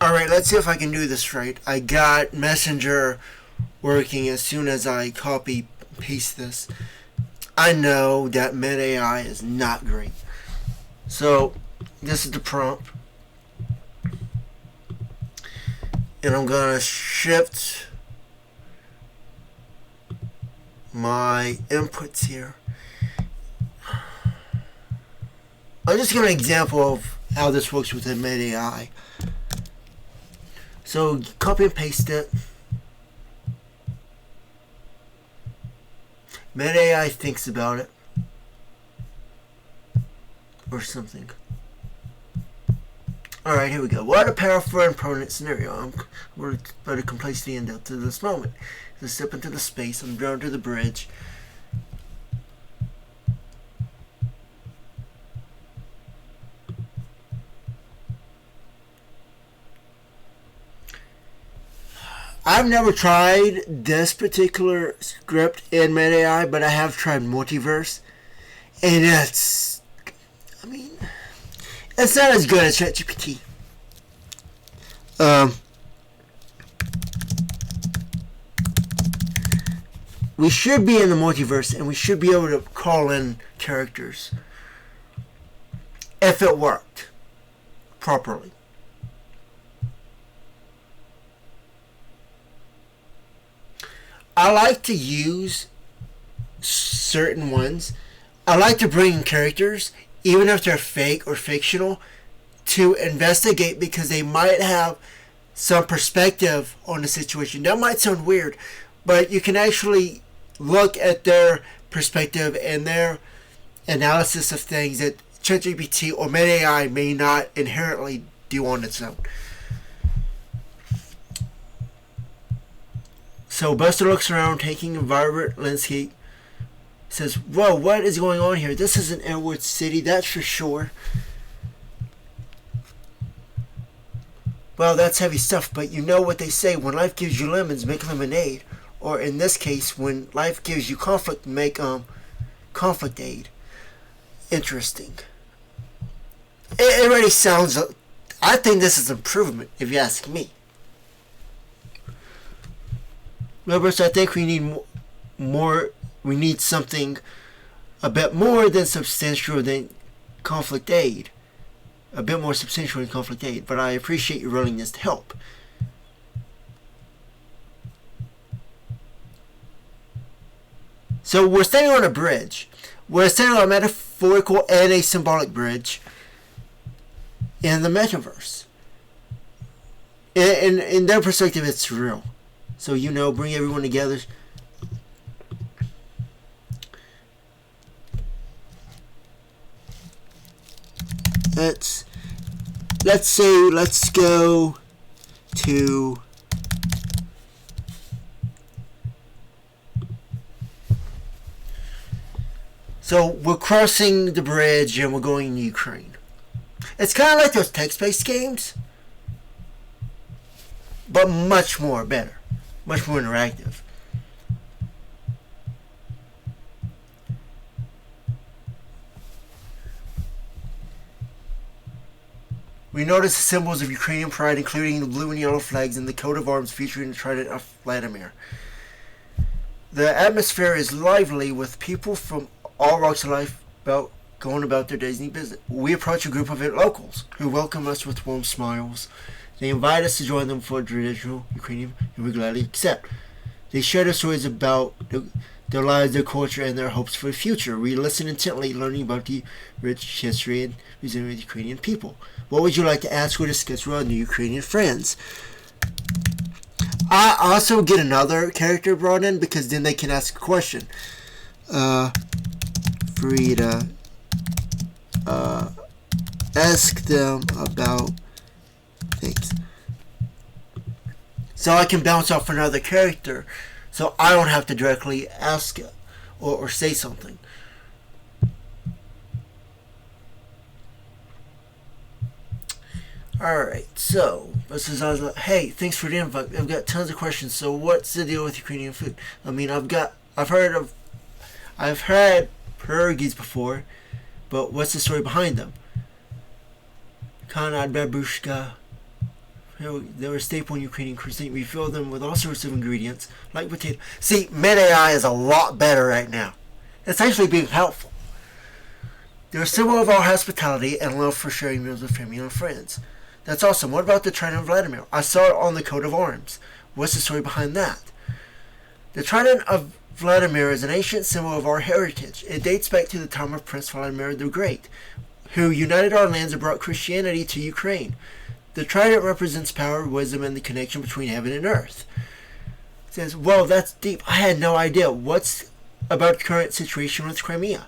Alright, let's see if I can do this right. I got Messenger working as soon as I copy paste this. I know that Meta AI is not great. So, this is the prompt. And I'm going to shift my inputs here. I'll just give an example of how this works with the Meta AI. So, copy and paste it. Meta AI thinks about it. Or something. Alright, here we go. What a powerful and permanent scenario. We're about to complacently end up to this moment. To step into the space, I'm drawn to the bridge. I've never tried this particular script in Meta AI, but I have tried Multiverse. And it's not as good as ChatGPT. We should be in the multiverse, and we should be able to call in characters if it worked properly. I like to use certain ones. I like to bring in characters, even if they're fake or fictional, to investigate because they might have some perspective on the situation. That might sound weird, but you can actually look at their perspective and their analysis of things that ChatGPT or Meta AI may not inherently do on its own. So Buster looks around, taking a vibrant landscape. Says, "Whoa, what is going on here? This is an Airwood city, that's for sure." Well, that's heavy stuff, but you know what they say: when life gives you lemons, make lemonade. Or in this case, when life gives you conflict, make conflict aid. Interesting. It already sounds. I think this is improvement, if you ask me. Roberts, I think we need more. We need something a bit more than substantial than conflict aid. A bit more substantial than conflict aid. But I appreciate your willingness to help. So we're standing on a bridge. We're standing on a metaphorical and a symbolic bridge in the metaverse. In their perspective, it's real. So, bring everyone together. Let's go to So we're crossing the bridge and we're going to Ukraine. It's kind of like those text-based games, but much more better, much more interactive. We notice the symbols of Ukrainian pride, including the blue and yellow flags and the coat of arms featuring the trident of Vladimir. The atmosphere is lively with people from all walks of life going about their daily business. We approach a group of locals who welcome us with warm smiles. They invite us to join them for a traditional Ukrainian, and we gladly accept. They share their stories about their lives, their culture, and their hopes for the future. We listen intently, learning about the rich history and resilience of the Ukrainian people. What would you like to ask or discuss with our new Ukrainian friends? I also get another character brought in because then they can ask a question. Frida, ask them about things. So I can bounce off another character, so I don't have to directly ask it or say something. Alright, so this is I was like, hey, thanks for the invite. I've got tons of questions. So what's the deal with Ukrainian food? I mean, I've had pierogies before, but what's the story behind them? Konrad Babushka, They were a staple in Ukrainian cuisine. We fill them with all sorts of ingredients, like potato. See, Med-AI is a lot better right now. It's actually being helpful. They're a symbol of our hospitality and love for sharing meals with family and friends. That's awesome. What about the Trident of Vladimir? I saw it on the coat of arms. What's the story behind that? The Trident of Vladimir is an ancient symbol of our heritage. It dates back to the time of Prince Vladimir the Great, who united our lands and brought Christianity to Ukraine. The trident represents power, wisdom, and the connection between heaven and earth. It says, well, that's deep. I had no idea. What's about the current situation with Crimea?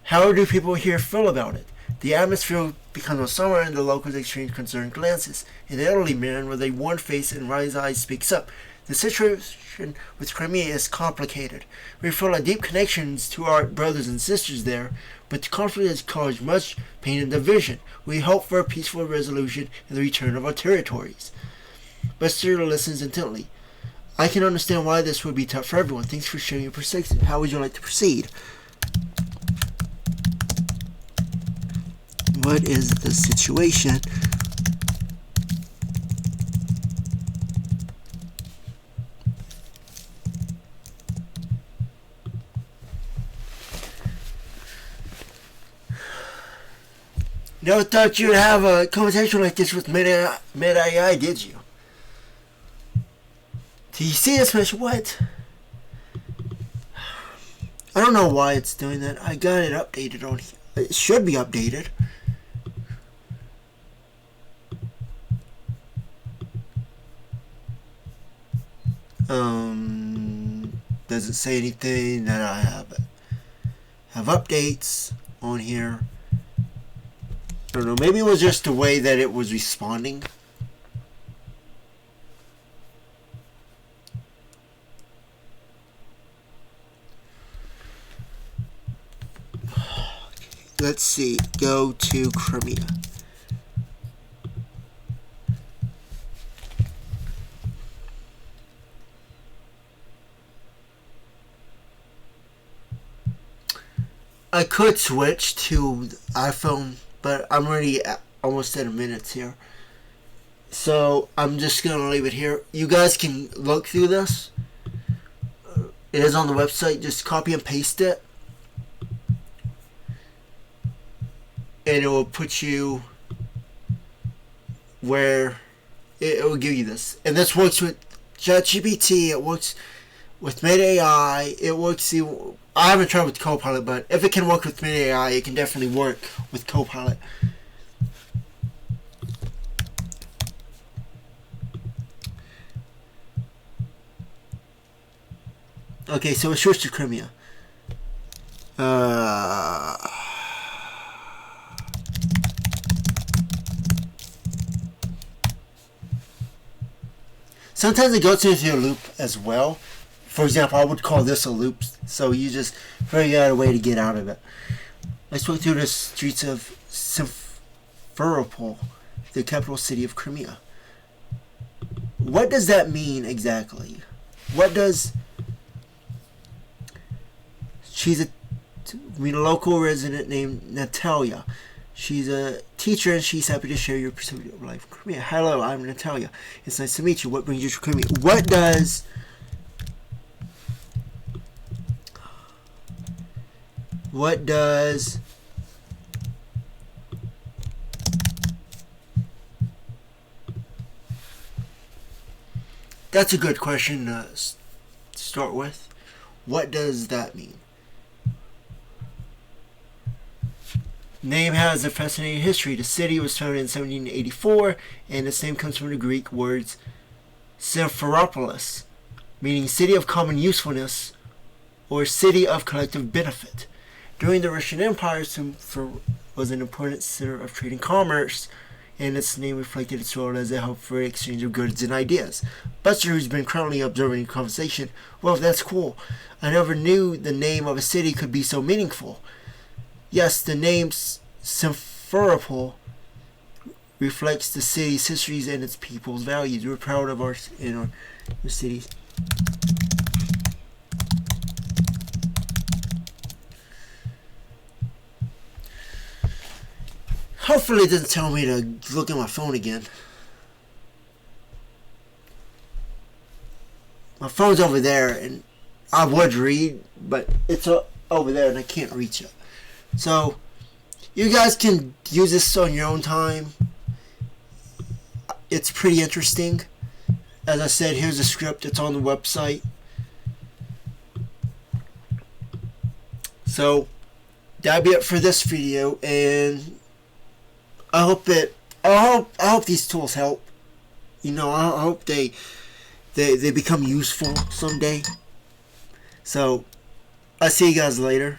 How do people here feel about it? The atmosphere becomes summer and the locals exchange concerned glances. An elderly man with a worn face and raised eyes speaks up. The situation with Crimea is complicated. We feel a deep connections to our brothers and sisters there, but the conflict has caused much pain and division. We hope for a peaceful resolution and the return of our territories. Buster listens intently. I can understand why this would be tough for everyone. Thanks for sharing your perspective. How would you like to proceed? What is the situation? Never thought you'd have a conversation like this with Med-AI, did you? Do you see this message? What? I don't know why it's doing that. I got it updated on here. It should be updated. Doesn't say anything that I have updates on here. I don't know, maybe it was just the way that it was responding. Let's see, go to Crimea. I could switch to iPhone, but I'm already almost at a minute here. So I'm just going to leave it here. You guys can look through this. It is on the website. Just copy and paste it. And it will put you where it will give you this. And this works with ChatGPT. It works with Med-AI. It works... I haven't tried with Copilot, but if it can work with Med-AI, it can definitely work with Copilot. Okay, so it's switched to Crimea. Sometimes it goes into a loop as well. For example, I would call this a loop, so you just figure out a way to get out of it. Let's walk through the streets of Simferopol, the capital city of Crimea. What does that mean exactly? What does... She's a local resident named Natalia. She's a teacher and she's happy to share your perspective of life in Crimea. Hello, I'm Natalia. It's nice to meet you. What brings you to Crimea? What does... That's a good question to start with. What does that mean? Name has a fascinating history. The city was founded in 1784, and its name comes from the Greek words Simferopolis, meaning city of common usefulness or city of collective benefit. During the Russian Empire, Simferopol was an important center of trade and commerce, and its name reflected its role as a hub for exchange of goods and ideas. Buster, who's been currently observing the conversation, well, that's cool. I never knew the name of a city could be so meaningful. Yes, the name Simferopol reflects the city's histories and its people's values. We're proud of our cities. Hopefully it doesn't tell me to look at my phone again. My phone's over there, and I would read, but it's over there, and I can't reach it. So, you guys can use this on your own time. It's pretty interesting. As I said, here's a script. It's on the website. So, that'll be it for this video, and I hope these tools help. You know, I hope they become useful someday. So, I'll see you guys later.